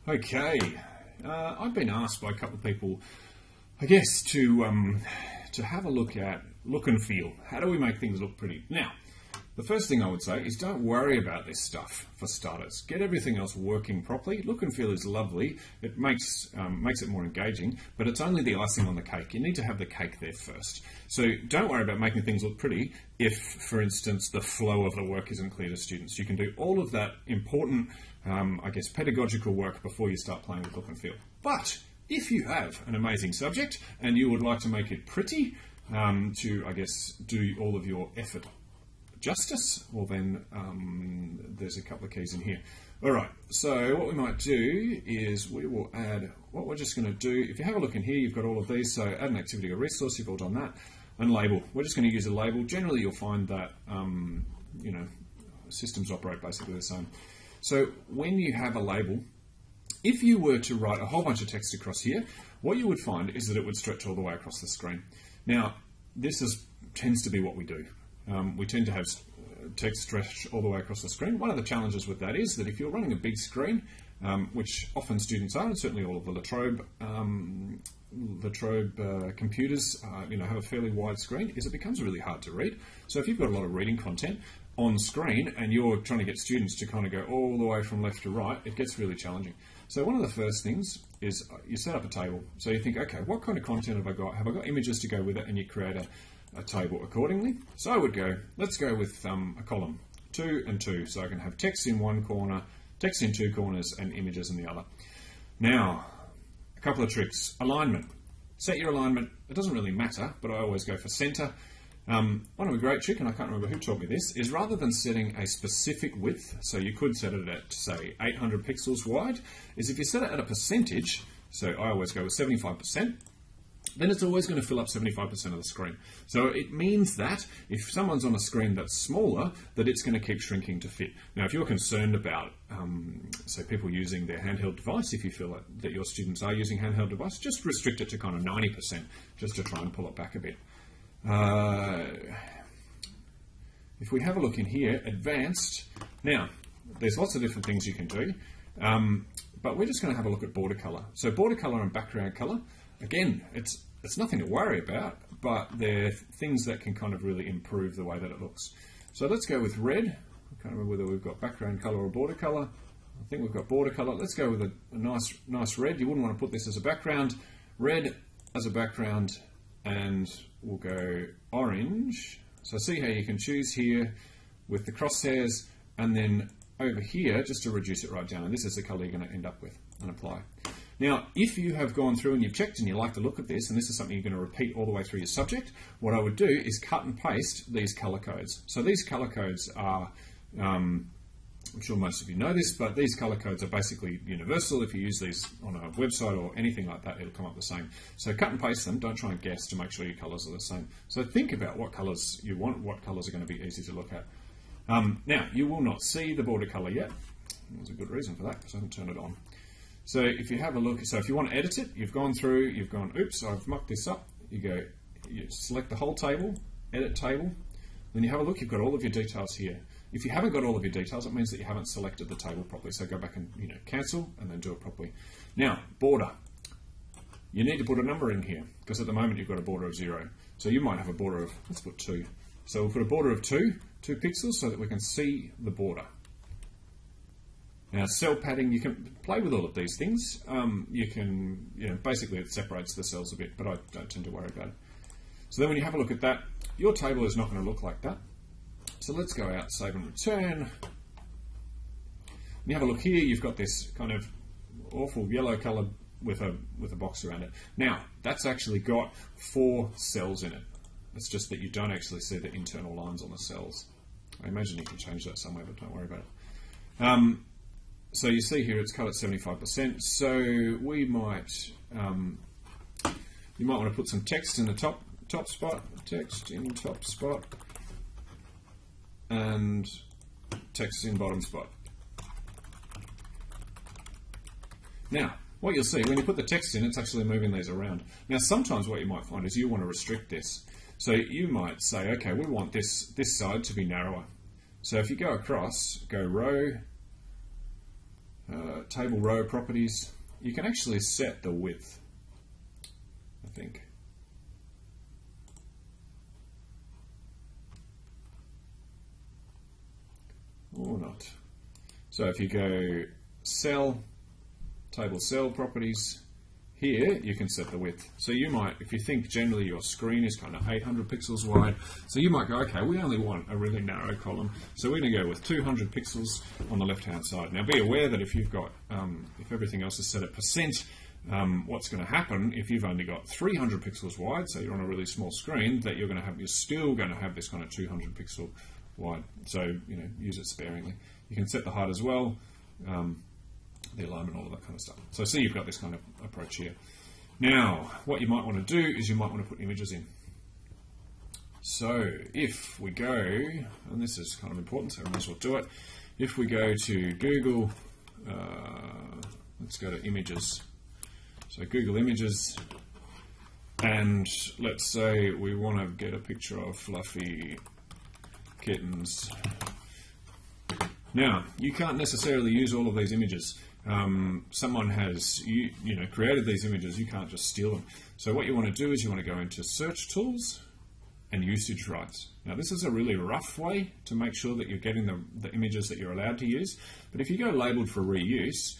Okay, I've been asked by a couple of people, I guess, to have a look at look and feel. How do we make things look pretty? Now, the first thing I would say is don't worry about this stuff for starters. Get everything else working properly. Look and feel is lovely. It makes it more engaging, but it's only the icing on the cake. You need to have the cake there first. So don't worry about making things look pretty if, for instance, the flow of the work isn't clear to students. You can do all of that important, I guess, pedagogical work before you start playing with look and feel. But if you have an amazing subject and you would like to make it pretty, to, I guess, do all of your effort justice, well then there's a couple of keys in here. Alright, so what we might do is we will add, what we're just going to do, if you have a look in here, you've got all of these, so add an activity or resource, you've all done that, and label. We're just going to use a label. Generally you'll find that, systems operate basically the same. So when you have a label, if you were to write a whole bunch of text across here, what you would find is that it would stretch all the way across the screen. Now, this tends to be what we do. We tend to have text stretch all the way across the screen. One of the challenges with that is that if you're running a big screen, which often students are, and certainly all of the Latrobe computers, have a fairly wide screen, is it becomes really hard to read. So if you've got a lot of reading content on screen and you're trying to get students to kind of go all the way from left to right, it gets really challenging. So one of the first things is you set up a table. So you think, okay, what kind of content have I got? Have I got images to go with it? And you create a table accordingly. So I would go, let's go with a column, 2 and 2. So I can have text in one corner, text in two corners, and images in the other. Now, a couple of tricks. Alignment. Set your alignment. It doesn't really matter, but I always go for center. One of a great trick, and I can't remember who taught me this, is rather than setting a specific width, so you could set it at, say, 800 pixels wide, is if you set it at a percentage, so I always go with 75%, then it's always going to fill up 75% of the screen. So it means that if someone's on a screen that's smaller, that it's going to keep shrinking to fit. Now, if you're concerned about, say, people using their handheld device, if you feel that your students are using handheld device, just restrict it to kind of 90%, just to try and pull it back a bit. If we have a look in here, advanced, now, there's lots of different things you can do, but we're just going to have a look at border color. So border color and background color, again, it's nothing to worry about, but they're things that can kind of really improve the way that it looks. So let's go with red. I can't remember whether we've got background color or border color. I think we've got border color. Let's go with a nice red. You wouldn't want to put this as a background. Red as a background, and we'll go orange. So see how you can choose here with the crosshairs, and then over here, just to reduce it right down. And this is the color you're going to end up with, and apply. Now, if you have gone through and you've checked and you like the look of this, and this is something you're going to repeat all the way through your subject, what I would do is cut and paste these color codes. So these color codes are, I'm sure most of you know this, but these color codes are basically universal. If you use these on a website or anything like that, it'll come up the same. So cut and paste them, don't try and guess to make sure your colors are the same. So think about what colors you want, what colors are going to be easy to look at. Now, you will not see the border color yet. There's a good reason for that, because I haven't turned it on. So if you have a look, so if you want to edit it, you've gone through, you've gone, oops, I've mucked this up. You select the whole table, edit table, then you have a look, you've got all of your details here. If you haven't got all of your details, it means that you haven't selected the table properly. So go back and cancel and then do it properly. Now, border. You need to put a number in here, because at the moment you've got a border of 0. So you might have a border of, let's put 2. So we'll put a border of 2 pixels so that we can see the border. Now, cell padding, you can play with all of these things. You can, basically it separates the cells a bit, but I don't tend to worry about it. So then when you have a look at that, your table is not going to look like that. So let's go out, save and return. When you have a look here, you've got this kind of awful yellow color with a box around it. Now, that's actually got 4 cells in it. It's just that you don't actually see the internal lines on the cells. I imagine you can change that somewhere, but don't worry about it. So you see here it's cut at 75%. So we might, you might want to put some text in the top spot, text in top spot, and text in bottom spot. Now, what you'll see when you put the text in, it's actually moving these around. Now, sometimes what you might find is you want to restrict this. So you might say, okay, we want this side to be narrower. So if you go across, go row, table row properties, you can actually set the width, I think. Or not. So if you go cell, table cell properties, here you can set the width. So you might, if you think generally your screen is kind of 800 pixels wide, so you might go, okay, we only want a really narrow column, so we're going to go with 200 pixels on the left hand side. Now be aware that if you've got, if everything else is set at percent, what's going to happen if you've only got 300 pixels wide, so you're on a really small screen, that you're still going to have this kind of 200 pixel wide. So, use it sparingly. You can set the height as well, the alignment, all of that kind of stuff. So see, you've got this kind of approach here. Now, what you might want to do is you might want to put images in. So if we go, and this is kind of important, so I might as well do it. If we go to Google, let's go to images. So Google Images, and let's say we want to get a picture of fluffy kittens. Now, you can't necessarily use all of these images. Someone has created these images, you can't just steal them. So what you want to do is you want to go into Search Tools and Usage Rights. Now this is a really rough way to make sure that you're getting the images that you're allowed to use, but if you go labeled for reuse,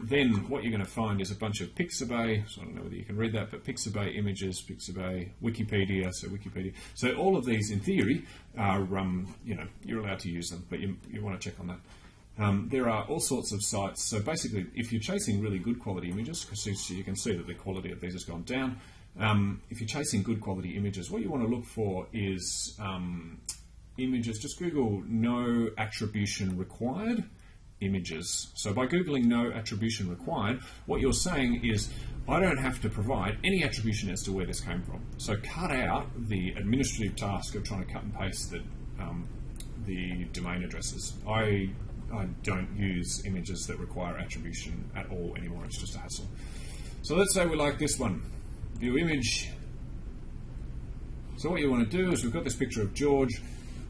then what you're going to find is a bunch of Pixabay, so I don't know whether you can read that, but Pixabay images, Pixabay, Wikipedia, so Wikipedia. So all of these, in theory, are, you're allowed to use them, but you want to check on that. There are all sorts of sites, so basically if you're chasing really good quality images, because you can see that the quality of these has gone down, if you're chasing good quality images, what you want to look for is images, just Google no attribution required images. So by Googling no attribution required, what you're saying is, I don't have to provide any attribution as to where this came from. So cut out the administrative task of trying to cut and paste the domain addresses. I don't use images that require attribution at all anymore. It's just a hassle. So let's say we like this one. View image. So what you want to do is, we've got this picture of George.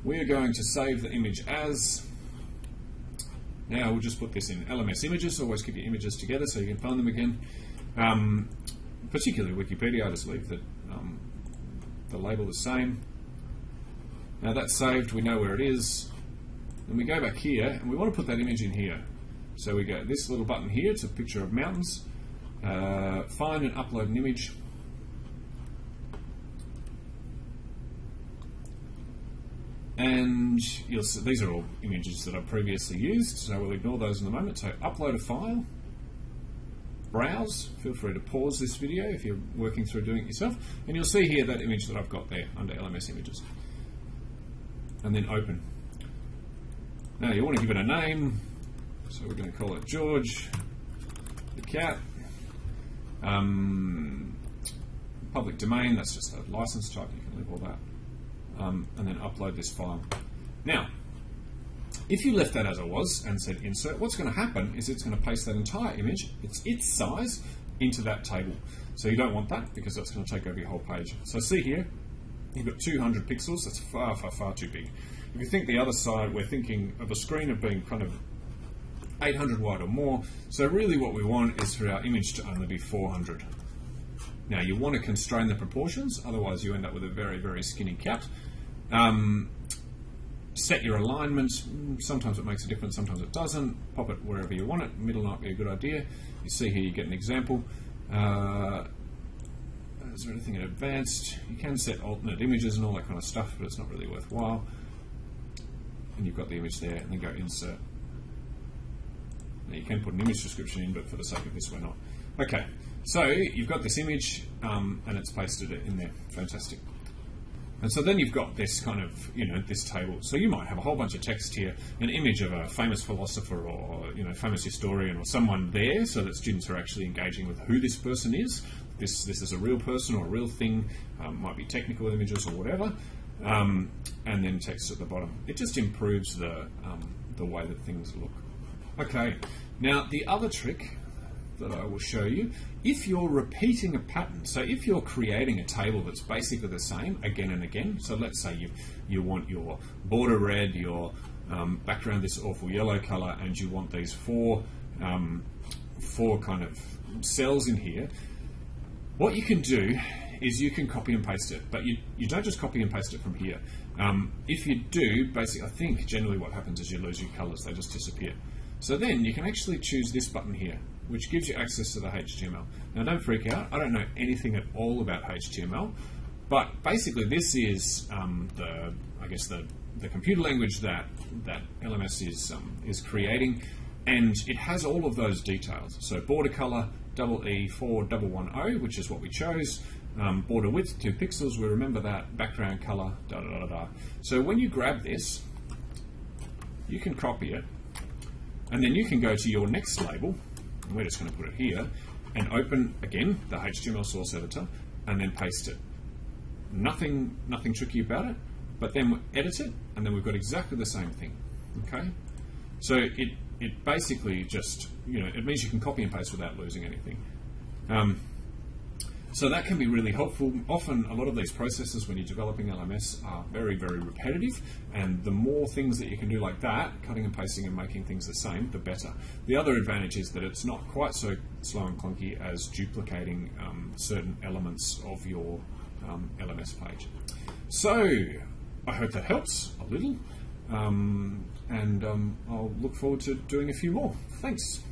We are going to save the image as. Now we'll just put this in LMS images. Always keep your images together so you can find them again. Particularly Wikipedia, I just leave the label the same. Now that's saved, we know where it is. Then we go back here and we want to put that image in here. So we go this little button here, it's a picture of mountains. Find and upload an image. And you'll see, these are all images that I've previously used, so we'll ignore those in a moment. So upload a file, browse, feel free to pause this video if you're working through doing it yourself, and you'll see here that image that I've got there under LMS images. And then open. Now you want to give it a name, so we're going to call it George the cat. Public domain, that's just a license type, you can leave all that. And then upload this file. Now, if you left that as it was and said insert, what's going to happen is it's going to paste that entire image, its size, into that table. So you don't want that because that's going to take over your whole page. So see here, you've got 200 pixels, that's far, far, far too big. If you think the other side, we're thinking of a screen of being kind of 800 wide or more. So really what we want is for our image to only be 400. Now you want to constrain the proportions, otherwise you end up with a very, very skinny cat. Set your alignment. Sometimes it makes a difference, sometimes it doesn't. Pop it wherever you want it. Middle might be a good idea. You see here you get an example. Is there anything in advanced? You can set alternate images and all that kind of stuff, but it's not really worthwhile. And you've got the image there, and then go insert. Now you can put an image description in, but for the sake of this we're not. Okay, so you've got this image and it's pasted it in there. Fantastic. And so then you've got this kind of, this table. So you might have a whole bunch of text here, an image of a famous philosopher or, famous historian or someone there, so that students are actually engaging with who this person is. This is a real person or a real thing, might be technical images or whatever, and then text at the bottom. It just improves the way that things look. Okay, now the other trick that I will show you, if you're repeating a pattern, so if you're creating a table that's basically the same again and again, so let's say you want your border red, your background this awful yellow color, and you want these 4 kind of cells in here, what you can do is you can copy and paste it, but you don't just copy and paste it from here. If you do, basically, I think generally what happens is you lose your colors, they just disappear. So then you can actually choose this button here, which gives you access to the HTML. Now don't freak out, I don't know anything at all about HTML, but basically this is the computer language that LMS is creating, and it has all of those details. So border color, EE4110, which is what we chose. Border width 2 pixels, we remember that. Background color, da da da da. So when you grab this, you can copy it, and then you can go to your next label, and we're just going to put it here, and open again the HTML source editor, and then paste it. Nothing tricky about it, but then we edit it, and then we've got exactly the same thing. Okay, so it basically just, it means you can copy and paste without losing anything. So that can be really helpful. Often a lot of these processes when you're developing LMS are very, very repetitive, and the more things that you can do like that, cutting and pasting and making things the same, the better. The other advantage is that it's not quite so slow and clunky as duplicating certain elements of your LMS page. So I hope that helps a little, and I'll look forward to doing a few more. Thanks.